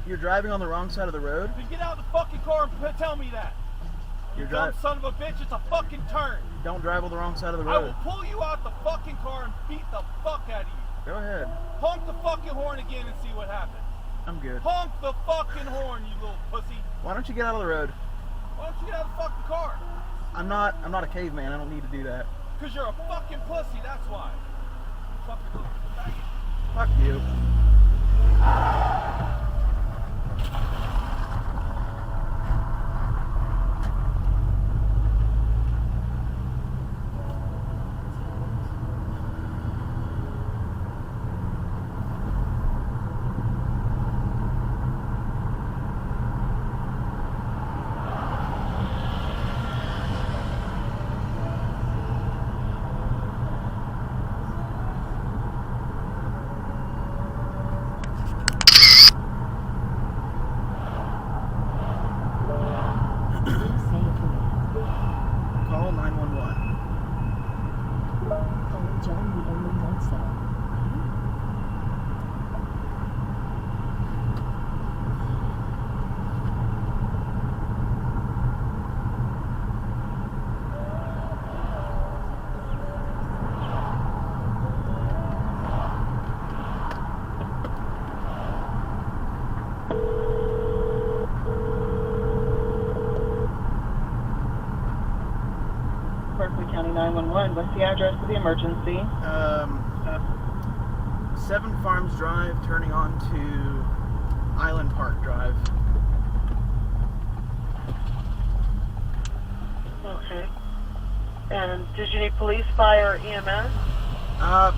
You're driving on the wrong side of the road? Then get out of the fucking car and tell me that. You dumb son of a bitch, it's a fucking turn. Don't drive on the wrong side of the road. I will pull you out the fucking car and beat the fuck out of you. Go ahead. Honk the fucking horn again and see what happens. I'm good. Honk the fucking horn, you little pussy. Why don't you get out of the road? Why don't you get out of the fucking car? I'm not a caveman. I don't need to do that. Because you're a fucking pussy, that's why. Fucking little faggot. Fuck you. Call 911. Calling John, the only Lifestyle. Berkeley County 911. What's the address of the emergency? 7 Farms Drive, turning on to Island Park Drive. Okay. And did you need police, fire, or EMS?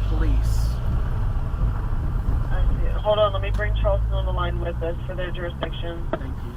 Police. I see. Hold on, let me bring Charleston on the line with us for their jurisdiction. Thank you.